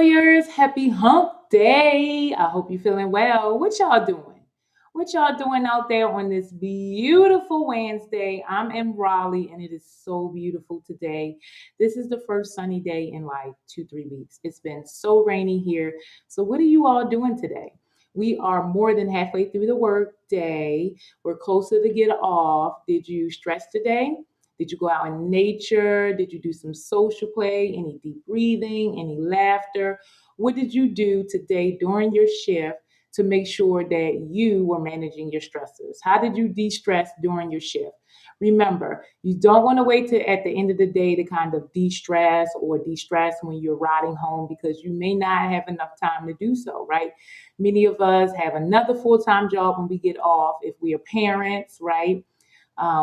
Warriors, happy hump day. I hope you're feeling well. What y'all doing? What y'all doing out there on this beautiful Wednesday? I'm in Raleigh and it is so beautiful today. This is the first sunny day in like 2, 3 weeks. It's been so rainy here. So, what are you all doing today? We are more than halfway through the work day. We're closer to get off. Did you stress today? Did you go out in nature? Did you do some social play? Any deep breathing? Any laughter? What did you do today during your shift to make sure that you were managing your stressors? How did you de stress during your shift? Remember, you don't want to wait to at the end of the day to kind of de stress or de stress when you're riding home because you may not have enough time to do so, right? Many of us have another full time job when we get off if we are parents, right?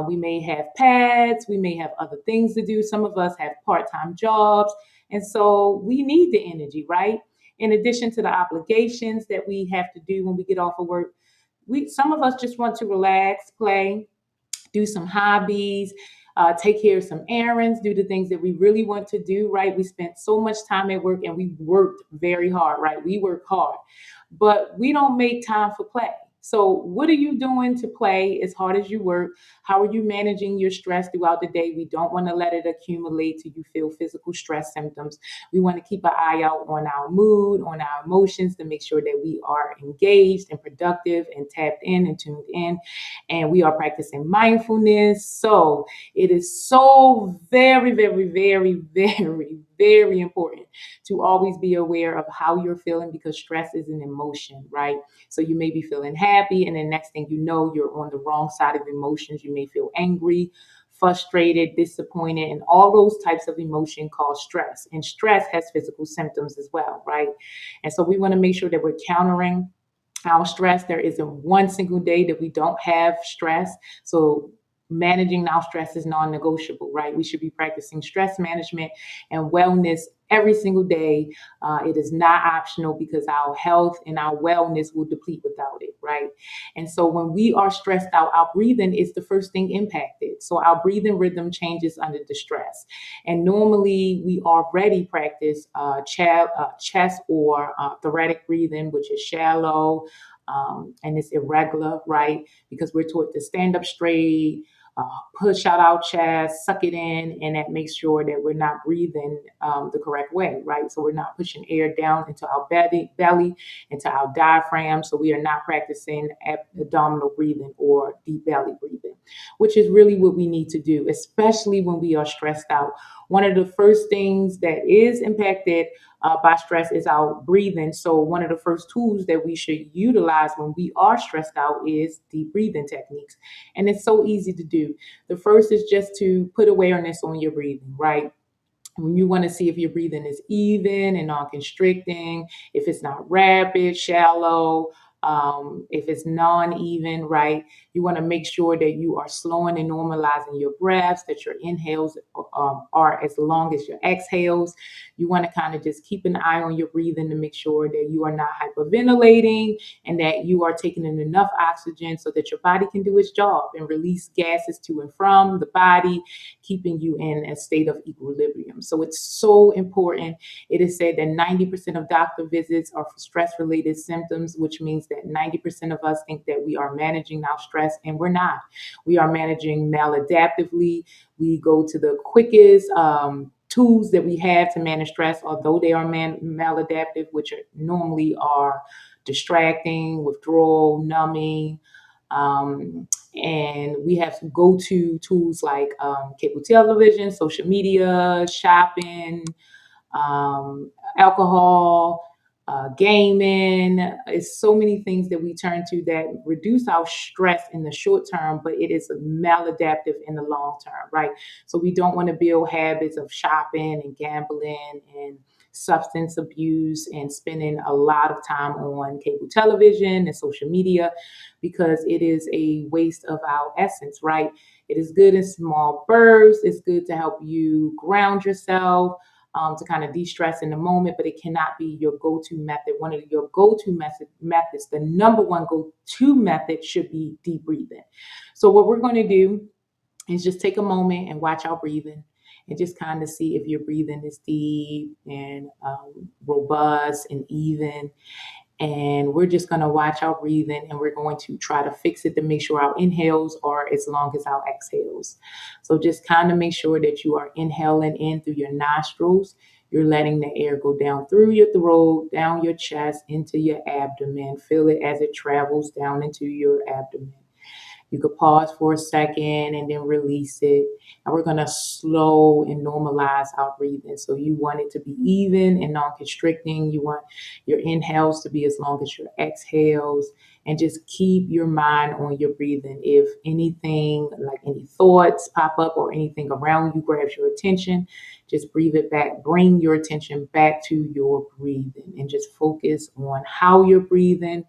We may have pads, we may have other things to do. Some of us have part time jobs. And so we need the energy, right? In addition to the obligations that we have to do when we get off of work, some of us just want to relax, play, do some hobbies, take care of some errands, do the things that we really want to do, right? We spent so much time at work and we worked very hard, right? We work hard, but we don't make time for play. So, what are you doing to play as hard as you work? How are you managing your stress throughout the day? We don't want to let it accumulate till you feel physical stress symptoms. We want to keep an eye out on our mood, on our emotions to make sure that we are engaged and productive and tapped in and tuned in. And we are practicing mindfulness. So, it is so very, very, very, very, very important to always be aware of how you're feeling because stress is an emotion, right? So you may be feeling happy, and then next thing you know, you're on the wrong side of emotions. You may feel angry, frustrated, disappointed, and all those types of emotion cause stress. And stress has physical symptoms as well, right? And so we want to make sure that we're countering our stress. There isn't one single day that we don't have stress. So managing our stress is non-negotiable, right? We should be practicing stress management and wellness every single day. It is not optional because our health and our wellness will deplete without it, right? And so when we are stressed out, our breathing is the first thing impacted. So our breathing rhythm changes under the stress. And normally we already practice chest or thoracic breathing, which is shallow, and it's irregular, right? Because we're taught to stand up straight, push out our chest, suck it in, and that makes sure that we're not breathing the correct way, right? So we're not pushing air down into our belly, into our diaphragm. So we are not practicing abdominal breathing or deep belly breathing, which is really what we need to do, especially when we are stressed out. One of the first things that is impacted by stress is our breathing. So one of the first tools that we should utilize when we are stressed out is deep breathing techniques. And it's so easy to do. The first is just to put awareness on your breathing, right? When you want to see if your breathing is even and non-constricting, if it's not rapid, shallow, if it's non-even, right? You want to make sure that you are slowing and normalizing your breaths, that your inhales are as long as your exhales. You want to kind of just keep an eye on your breathing to make sure that you are not hyperventilating and that you are taking in enough oxygen so that your body can do its job and release gases to and from the body, keeping you in a state of equilibrium. So it's so important. It is said that 90% of doctor visits are for stress related symptoms, which means that 90% of us think that we are managing our stress, and we're not. We are managing maladaptively. We go to the quickest tools that we have to manage stress, although they are maladaptive, which normally are distracting, withdrawal, numbing, and we have go-to tools like cable television, social media, shopping, alcohol, gaming. It's so many things that we turn to that reduce our stress in the short term, but it is maladaptive in the long term, right? So we don't want to build habits of shopping and gambling and substance abuse and spending a lot of time on cable television and social media because it is a waste of our essence, right? It is good in small bursts. It's good to help you ground yourself, to kind of de-stress in the moment, but it cannot be your go-to method. One of your go-to methods, the number one go-to method should be deep breathing. So what we're going to do is just take a moment and watch our breathing and just kind of see if your breathing is deep and robust and even. And we're just going to watch our breathing, and we're going to try to fix it to make sure our inhales are as long as our exhales. So just kind of make sure that you are inhaling in through your nostrils. You're letting the air go down through your throat, down your chest, into your abdomen. Feel it as it travels down into your abdomen. You could pause for a second and then release it. And we're going to slow and normalize our breathing. So you want it to be even and non-constricting. You want your inhales to be as long as your exhales. And just keep your mind on your breathing. If anything, like any thoughts pop up or anything around you grabs your attention, just breathe it back. Bring your attention back to your breathing and just focus on how you're breathing.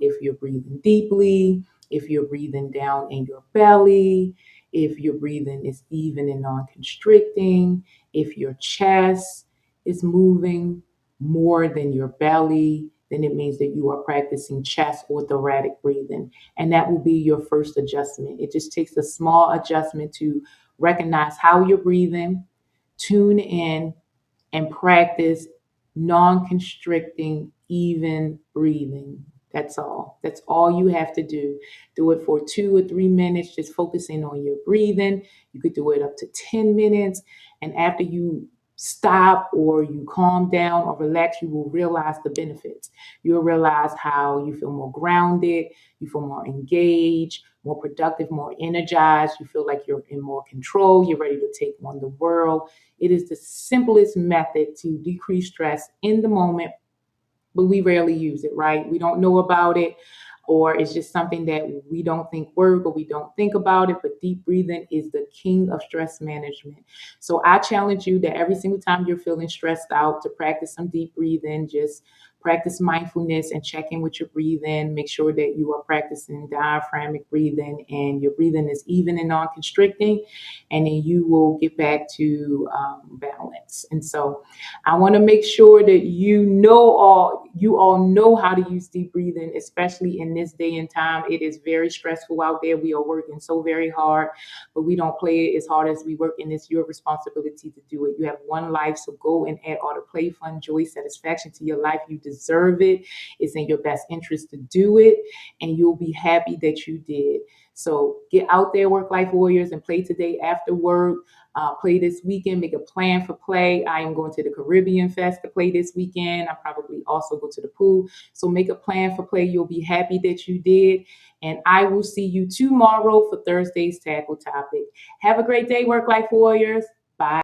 If you're breathing deeply, if you're breathing down in your belly, if your breathing is even and non-constricting, if your chest is moving more than your belly, then it means that you are practicing chest or thoracic breathing. And that will be your first adjustment. It just takes a small adjustment to recognize how you're breathing, tune in, and practice non constricting, even breathing. That's all. That's all you have to do. Do it for 2 or 3 minutes, just focusing on your breathing. You could do it up to 10 minutes. And after you stop or you calm down or relax, you will realize the benefits. You'll realize how you feel more grounded, you feel more engaged, more productive, more energized. You feel like you're in more control. You're ready to take on the world. It is the simplest method to decrease stress in the moment, but we rarely use it, right? We don't know about it, or it's just something that we don't think work or we don't think about it. But deep breathing is the king of stress management. So I challenge you that every single time you're feeling stressed out to practice some deep breathing. Just practice mindfulness and check in with your breathing. Make sure that you are practicing diaphragmatic breathing and your breathing is even and non-constricting, and then you will get back to balance. And so I want to make sure that you all know how to use deep breathing, especially in this day and time. It is very stressful out there. We are working so very hard, but we don't play it as hard as we work, and it's your responsibility to do it. You have one life, so go and add all the play, fun, joy, satisfaction to your life. You deserve it. It's in your best interest to do it, and you'll be happy that you did. So get out there, work life warriors, and play today after work. Play this weekend. Make a plan for play. I am going to the Caribbean Fest to play this weekend. I probably also go to the pool. So make a plan for play. You'll be happy that you did. And I will see you tomorrow for Thursday's tackle topic. Have a great day, work life warriors.